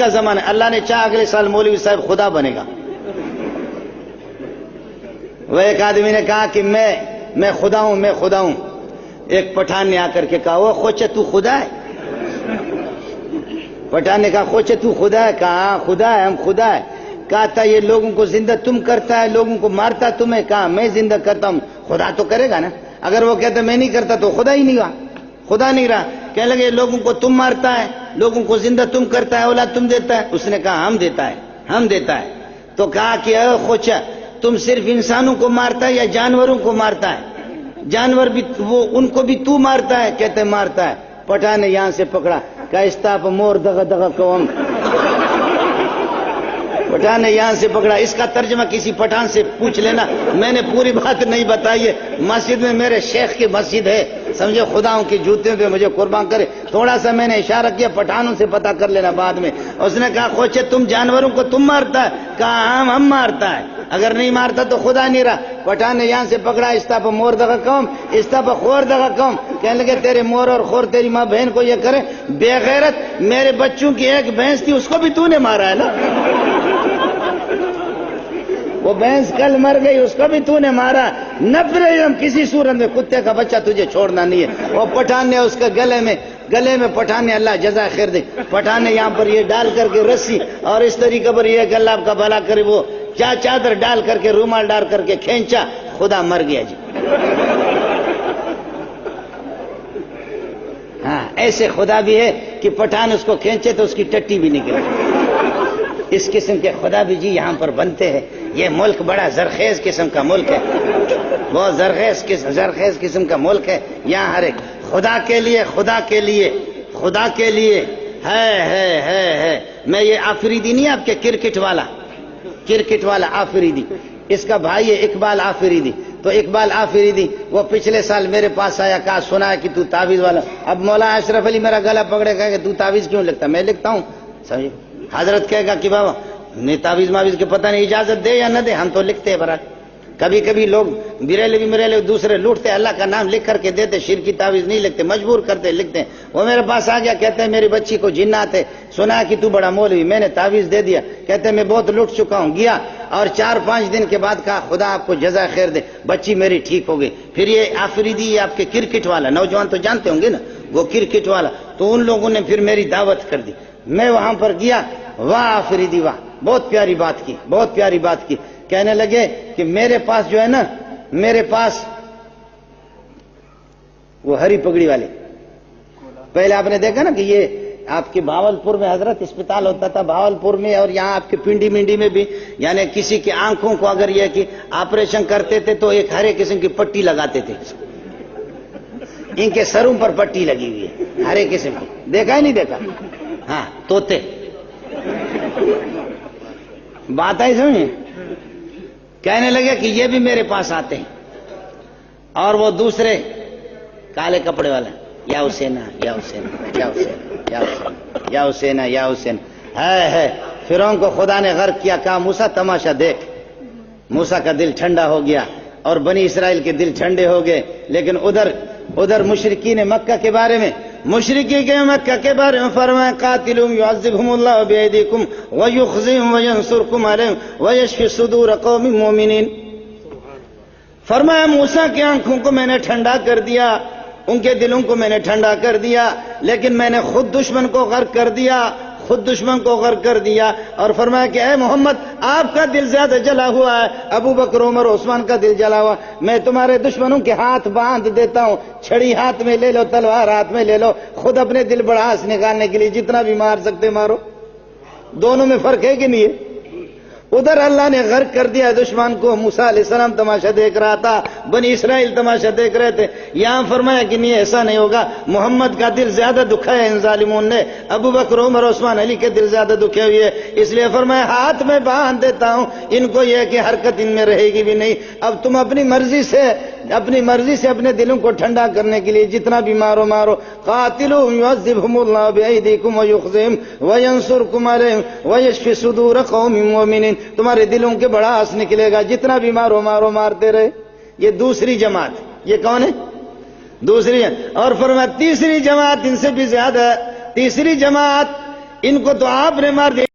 کا زمانہ ہے. اللہ نے چاہا اگلے سال مولوی صاحب خدا بنے گا. وہ ایک آدمی نے کہا کہ میں خدا ہوں، میں خدا ہوں. ایک پٹھان نے آ کر کے کہا وہ خوچے تو خدا ہے؟ پٹھان نے کہا خوچے تو خدا ہے؟ کہا ہاں خدا ہے، ہم خدا ہے. کہا تھا یہ لوگوں کو زندہ تم کرتا ہے، لوگوں کو مارتا تمہیں. کہا میں زندہ کرتا ہوں، خدا تو کرے گا نا. اگر وہ کہتا میں نہیں کرتا تو خدا ہی نہیں ہوا، خدا نہیں رہا. کہنے لگے لوگوں کو تم مارتا ہے، لوگوں کو زندہ تم کرتا ہے، اولاد تم دیتا ہے. اس نے کہا ہم دیتا ہے، ہم دیتا ہے. تو کہا کہ اے خوچا تم صرف انسانوں کو مارتا ہے یا جانوروں کو مارتا ہے؟ جانور بھی وہ ان کو بھی تو مارتا ہے؟ کہتے مارتا ہے. پٹھان نے یہاں سے پکڑا، کہا استاپ مور دغا دغا قوم. پٹھان نے یہاں سے پکڑا. اس کا ترجمہ کسی پٹھان سے پوچھ لینا، میں نے پوری بات نہیں بتائی ہے. مسجد میں میرے شیخ کی مسجد ہے، سمجھے، خداؤں کی جوتیوں پہ مجھے قربان کرے. تھوڑا سا میں نے اشارہ کیا، پٹھانوں سے پتہ کر لینا بعد میں. اس نے کہا خوچے تم جانوروں کو تم مارتا ہے؟ کہا ہم مارتا ہے، اگر نہیں مارتا تو خدا نہیں رہا. پٹھان نے یہاں سے پکڑا، استاپ مور دغا قوم، استاپ خور دغا قوم. کہنے لگے تیرے مور اور خور تیری ماں بہن کو یہ کرے بے غیرت. میرے بچوں کی ایک بھینس تھی، اس کو بھی تو نے مارا ہے نا. وہ بھینس کل مر گئی، اس کو بھی تو نے مارا. نفرت کسی صورت میں کتے کا بچہ تجھے چھوڑنا نہیں ہے. وہ پٹھان نے اس کے گلے میں پٹھان نے، اللہ جزا خیر دے، پٹھان نے یہاں پر یہ ڈال کر کے رسی اور اس طریقے پر یہ کہ اللہ آپ کا بھلا کرے، وہ چادر ڈال کر کے رومال ڈال کر کے کھینچا، خدا مر گیا جی. ہاں ایسے خدا بھی ہے کہ پٹھان اس کو کھینچے تو اس کی ٹٹی بھی نکلے. اس قسم کے خدا بھی جی یہاں پر بنتے ہیں. یہ ملک بڑا زرخیز قسم کا ملک ہے، بہت زرخیز قسم کا ملک ہے. یہاں ہر ایک خدا کے لیے ہے. میں یہ آفریدی نہیں، آپ کے کرکٹ والا آفریدی، اس کا بھائی ہے اقبال آفریدی. تو اقبال آفریدی وہ پچھلے سال میرے پاس آیا، کہا سنا ہے کہ تو تعویذ والا. اب مولا اشرف علی میرا گلا پکڑے کہا کہ تو تعویذ کیوں لکھتا؟ میں لکھتا ہوں. سمجھے، حضرت کہے گا کہ بابا نے تعویذ ماویذ کے پتہ نہیں اجازت دے یا نہ دے، ہم تو لکھتے ہیں برات. کبھی لوگ میرے دوسرے لوٹتے، اللہ کا نام لکھ کر کے دیتے، شرکی تعویذ نہیں لکھتے، مجبور کرتے لکھتے ہیں. وہ میرے پاس آ گیا، کہتے ہیں میری بچی کو جنات ہے، سنا کہ تو بڑا مولوی. میں نے تعویذ دے دیا، کہتے ہیں میں بہت لٹ چکا ہوں. گیا اور 4-5 دن کے بعد کہا خدا آپ کو جزا خیر دے، بچی میری ٹھیک ہو گئی. پھر یہ آفریدی آپ کے کرکٹ والا نوجوان تو جانتے ہوں گے نا، وہ کرکٹ والا، تو ان لوگوں نے پھر میری دعوت کر دی. میں وہاں پر گیا، واہ آفریدی واہ، بہت پیاری بات کی. کہنے لگے کہ میرے پاس جو ہے نا، میرے پاس وہ ہری پگڑی والے، پہلے آپ نے دیکھا نا کہ یہ آپ کے بھاولپور میں حضرت اسپتال ہوتا تھا، بھاولپور میں، اور یہاں آپ کے پنڈی منڈی میں بھی. یعنی کسی کی آنکھوں کو اگر یہ کہ آپریشن کرتے تھے تو ایک ہرے قسم کی پٹی لگاتے تھے. ان کے سروں پر پٹی لگی ہوئی ہے ہرے قسم کی. دیکھا ہی نہیں دیکھا؟ ہاں توتے. بات آئی سمجھے؟ کہنے لگے کہ یہ بھی میرے پاس آتے ہیں، اور وہ دوسرے کالے کپڑے والے، یا حسین ہے. فرعون کو خدا نے غرق کیا، کہا موسیٰ تماشا دیکھ. موسیٰ کا دل ٹھنڈا ہو گیا اور بنی اسرائیل کے دل ٹھنڈے ہو گئے. لیکن ادھر مشرکین مکہ کے بارے میں فرمایا قاتلهم يعذبهم الله بأيديكم ويخزيهم وينصركم عليهم ويشفي صدور قوم مؤمنين. فرمایا موسیٰ کی آنکھوں کو میں نے ٹھنڈا کر دیا، ان کے دلوں کو میں نے ٹھنڈا کر دیا، لیکن میں نے خود دشمن کو غرق کر دیا. اور فرمایا کہ اے محمد آپ کا دل زیادہ جلا ہوا ہے، ابو بکر عمر عثمان کا دل جلا ہوا. میں تمہارے دشمنوں کے ہاتھ باندھ دیتا ہوں، چھڑی ہاتھ میں لے لو، تلوار ہاتھ میں لے لو، خود اپنے دل بڑھاس نکالنے کے لیے جتنا بھی مار سکتے مارو. دونوں میں فرق ہے کہ نہیں ہے؟ ادھر اللہ نے غرق کر دیا دشمن کو، موسیٰ علیہ السلام تماشا دیکھ رہا تھا، بنی اسرائیل تماشا دیکھ رہے تھے. یہاں فرمایا کہ نہیں ایسا نہیں ہوگا، محمد کا دل زیادہ دکھا ہے ان ظالمون نے، ابو بکر عمر عثمان علی کے دل زیادہ دکھے ہوئے ہے، اس لیے فرمایا ہاتھ میں باندھ دیتا ہوں، ان کو یہ کہ حرکت ان میں رہے گی بھی نہیں. اب تم اپنی مرضی سے اپنے دلوں کو ٹھنڈا کرنے کے لیے جتنا بھی مارو. قاتلوا يعذبهم الله بأيديكم ويخزيهم وينصركم عليهم ويشفي صدور قوم مؤمنين. تمہارے دلوں کے بڑھاس نکلے گا، جتنا بھی مارو مارتے رہے. یہ دوسری جماعت، یہ کون ہے؟ دوسری. اور فرمایا تیسری جماعت ان سے بھی زیادہ، تیسری جماعت ان کو تو آپ نے مار دیا.